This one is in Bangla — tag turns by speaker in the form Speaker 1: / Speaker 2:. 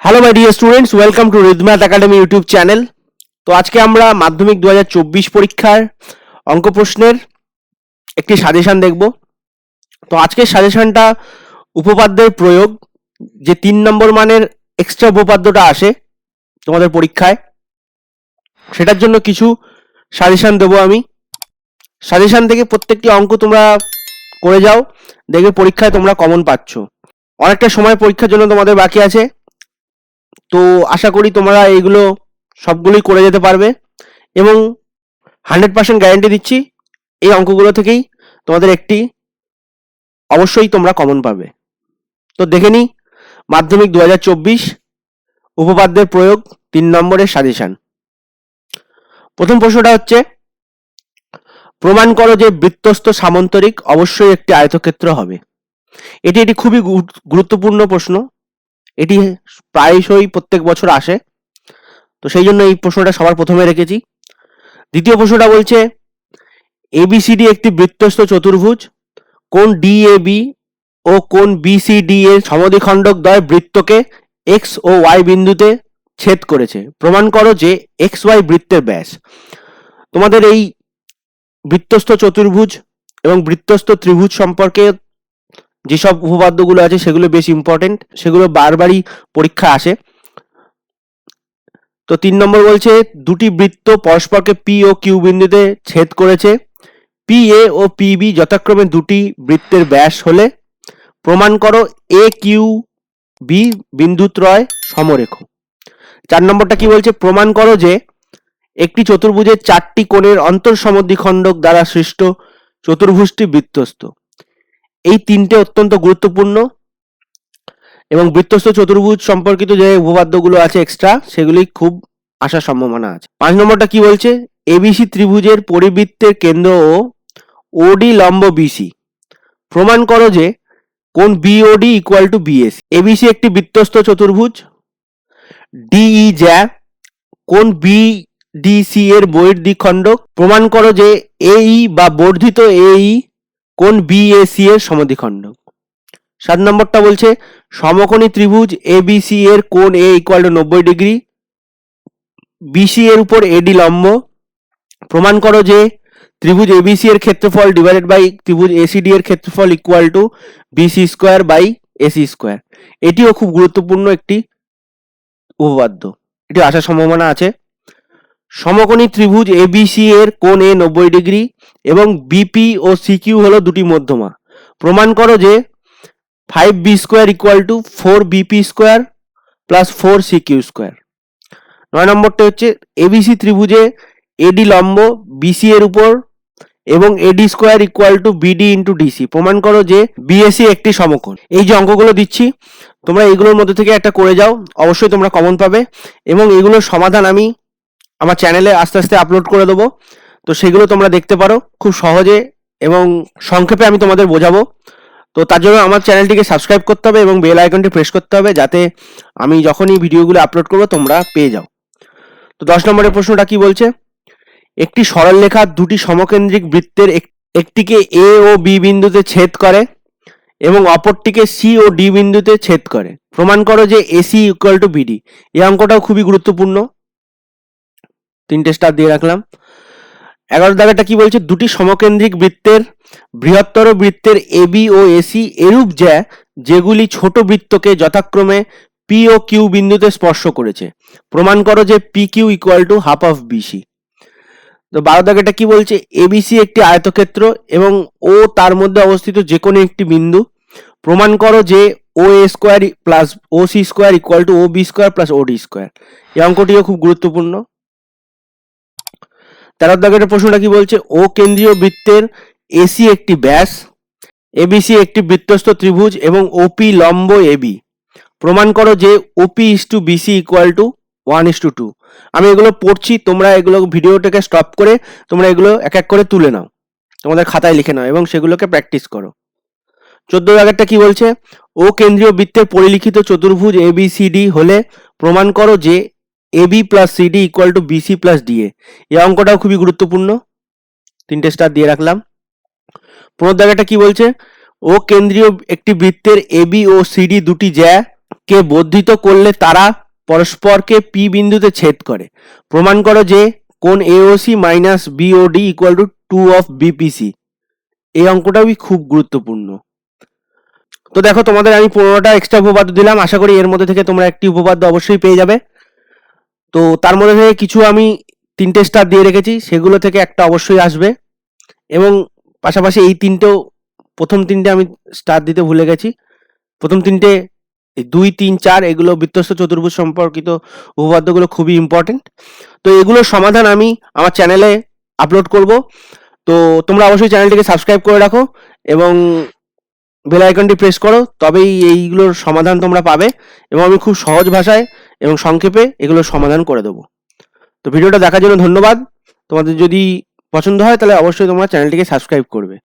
Speaker 1: Hello my dear students, welcome to Ridmath academy YouTube channel. তো আজকে আমরা মাধ্যমিক 2024 পরীক্ষার অঙ্ক প্রশ্নের একটি সাজেশন দেখব। তো আজকের সাজেশনটা উপপাদ্যের প্রয়োগ, যে 3 নম্বর মানের এক্সট্রা উপপাদ্যটা আসে তোমাদের পরীক্ষায়, সেটার জন্য কিছু সাজেশন দেবো আমি। সাজেশন থেকে প্রত্যেকটি অঙ্ক তোমরা করে যাও, দেখবে পরীক্ষায় তোমরা কমন পাচ্ছ। অনেকটা সময় পরীক্ষার জন্য তোমাদের বাকি আছে, তো আশা করি তোমরা এইগুলো সবগুলোই করে যেতে পারবে এবং 100% গ্যারেন্টি দিচ্ছি এই অঙ্কগুলো থেকেই তোমাদের একটি অবশ্যই তোমরা কমন পাবে। তো দেখে নিই মাধ্যমিক 2024 উপপাদ্যের প্রয়োগ 3 নম্বরের সাজেশন। প্রথম প্রশ্নটা হচ্ছে, প্রমাণ করো যে বৃত্তস্থ সামান্তরিক অবশ্যই একটি আয়তক্ষেত্র হবে। এটি খুবই গুরুত্বপূর্ণ প্রশ্ন, এটি প্রায়শই প্রত্যেক বছর আসে, তো সেই জন্য এই প্রশ্নটা সবার প্রথমে রেখেছি। দ্বিতীয় প্রশ্নটা বলছে, এবিসিডি একটি বৃত্তস্থ চতুর্ভুজ, কোণ ডিএবি ও কোণ বিসিডি এর সমদ্বিখণ্ডক দ্বয় বৃত্তকে এক্স ও ওয়াই বিন্দুতে ছেদ করেছে। প্রমাণ করো যে এক্স ওয়াই বৃত্তের ব্যাস। তোমাদের এই বৃত্তস্থ চতুর্ভুজ এবং বৃত্তস্থ ত্রিভুজ সম্পর্কে যেসব উপপাদ্যগুলো আছে সেগুলো বেশ ইম্পর্টেন্ট, সেগুলো বারবারই পরীক্ষা আসে। তো 3 নম্বর বলছে, দুটি বৃত্ত পরস্পরকে পি ও কিউ বিন্দুতে ছেদ করেছে। পি এ ও পি বি যথাক্রমে দুটি বৃত্তের ব্যাস হলে প্রমাণ করো এ কিউ বি বিন্দুত্রয় সমরেখ। 4 নম্বরটা কি বলছে, প্রমাণ করো যে একটি চতুর্ভুজের 4টি কোণের অন্তঃসমদ্বিখণ্ডক দ্বারা সৃষ্ট চতুর্ভুজটি বৃত্তস্থ। এই তিনটে অত্যন্ত গুরুত্বপূর্ণ এবং বৃত্তস্থ চতুর্ভুজ সম্পর্কিত যে উপপাদ্যগুলো আছে এক্সট্রা, সেগুলি খুব আসার সম্ভাবনা আছে। 5 নম্বরটা কি বলছে, এবিসি ত্রিভুজের পরিবৃত্তের কেন্দ্র ও ওডি লম্ব বিসি। প্রমাণ করো যে কোণ BOD equal to BAC. ABC একটি বৃত্তস্থ চতুর্ভুজ, ডিই জ্যা, কোণ বিডিসি এর বহির্দ্বিখণ্ডক। প্রমাণ করো যে এই বা বর্ধিত এই কোণ বিএসি এর সমদ্বিখণ্ডক। 7 নম্বরটা বলছে, সমকোণী ত্রিভুজ এবিসি এর কোণ এ ইকুয়াল টু 90 ডিগ্রি, বিসি এর উপর এডি লম্ব। প্রমাণ করো যে ত্রিভুজ এবিসি এর ক্ষেত্রফল ডিভাইডেড বাই ত্রিভুজ এসিডি এর ক্ষেত্রফল equal to BC square by AC square. এটিও খুব গুরুত্বপূর্ণ একটি উপপাদ্য, এটি আসার সম্ভাবনা আছে। সমকোণী ত্রিভুজ এবিসি এর কোণ এ 90 ডিগ্রি এবং বিপি ও সিকিউ হলো দুটি মধ্যমা। প্রমাণ করো যে 5b square equal two 4bp square plus 4cq square. 9 নম্বরটা হচ্ছে, এবিসি ত্রিভুজে এডি লম্ব বিসি এর উপর এবং এডি square equal to BD into DC. প্রমাণ করো যে বিএসি একটি সমকোণ। এই যে অঙ্কগুলো দিচ্ছি তোমরা এগুলোর মধ্যে থেকে একটা করে যাও, অবশ্যই তোমরা কমন পাবে এবং এগুলোর সমাধান আমি আমার চ্যানেলে আস্তে আস্তে আপলোড করে দেবো, তো সেগুলো তোমরা দেখতে পারো খুব সহজে এবং সংক্ষেপে আমি তোমাদের বোঝাবো। তো তার জন্য আমার চ্যানেলটিকে সাবস্ক্রাইব করতে হবে এবং বেল আইকনটি প্রেস করতে হবে, যাতে আমি যখনই ভিডিওগুলো আপলোড করবো তোমরা পেয়ে যাও। তো 10 নম্বরের প্রশ্নটা কি বলছে, একটি সরলরেখা দুটি সমকেন্দ্রিক বৃত্তের একটিকে এ ও বি বিন্দুতে ছেদ করে এবং অপরটিকে সি ও ডি বিন্দুতে ছেদ করে। প্রমাণ করো যে এসি ইকুয়াল টু বিডি। এই অঙ্কটাও খুবই গুরুত্বপূর্ণ, 3টে স্টার দিয়ে রাখলাম। 11 দাগেরটা কি বলছে, দুটি সমকেন্দ্রিক বৃত্তের বৃহত্তর বৃত্তের এবি ও এসি এরূপ জ্যা যেগুলি ছোট বৃত্তকে যথাক্রমে পি ও কিউ বিন্দুতে স্পর্শ করেছে। প্রমাণ করো যে P Q equal to half of BC. তো 12 দাগেরটা কি বলছে, এবিসি একটি আয়তক্ষেত্র এবং ও তার মধ্যে অবস্থিত যে কোনো একটি বিন্দু। প্রমাণ করো যে O A square plus O C square equal to O B square plus O D square. এই অঙ্কটিও খুব গুরুত্বপূর্ণ। 13 দাগের প্রশ্নটা কি বলছে, ও কেন্দ্রীয় বৃত্তের এসি একটি ব্যাস, এবিসি একটি বৃত্তস্থ ত্রিভুজ এবং ওপি লম্ব এবি। প্রমাণ করো যে ওপি is to BC equal to 1:2। আমি এগুলো পড়ছি, তোমরা এগুলো ভিডিওটাকে স্টপ করে তোমরা এগুলো এক এক করে তুলে নাও, তোমাদের খাতায় লিখে নাও এবং সেগুলোকে প্র্যাকটিস করো। 14 দাগেরটা কি বলছে, ও কেন্দ্রীয় বৃত্তের পরিলিখিত চতুর্ভুজ এবিসিডি হলে প্রমাণ করো যে AB plus CD equal to BC plus DA. এই অঙ্কটাও খুবই গুরুত্বপূর্ণ, 3টে স্টার দিয়ে রাখলাম। 15 দাগেরটা কি বলছে, ও কেন্দ্রীয় একটি বৃত্তের এবি ও সিডি দুটি জ্যা কে বর্ধিত করলে তারা পরস্পরকে পি বিন্দুতে ছেদ করে। প্রমাণ করো যে কোণ AOC minus BOD equal to 2 of BPC. এই অঙ্কটাও খুব গুরুত্বপূর্ণ। তো দেখো, তোমাদের আমি 15টা এক্সট্রা উপপাদ্য দিলাম, আশা করি এর মধ্যে থেকে তোমরা একটি উপপাদ্য অবশ্যই পেয়ে যাবে। তো তার মধ্যে থেকে কিছু আমি 3টে স্টার দিয়ে রেখেছি, সেগুলো থেকে একটা অবশ্যই আসবে। এবং পাশাপাশি এই প্রথম 3টে আমি স্টার দিতে ভুলে গেছি। প্রথম 3টে 2, 3, 4 এগুলো বৃত্তস্থ চতুর্ভুজ সম্পর্কিত উপপাদ্যগুলো খুবই ইম্পর্টেন্ট। তো এগুলোর সমাধান আমি আমার চ্যানেলে আপলোড করব। তো তোমরা অবশ্যই চ্যানেলটিকে সাবস্ক্রাইব করে রাখো এবং বেল আইকনটি প্রেস করো, তবেই এইগুলোর সমাধান তোমরা পাবে এবং আমি খুব সহজ ভাষায় এবং সংক্ষেপে এগুলোর সমাধান করে দেবো। তো ভিডিওটা দেখার জন্য ধন্যবাদ। তোমাদের যদি পছন্দ হয় তাহলে অবশ্যই তোমরা চ্যানেলটিকে সাবস্ক্রাইব করবে।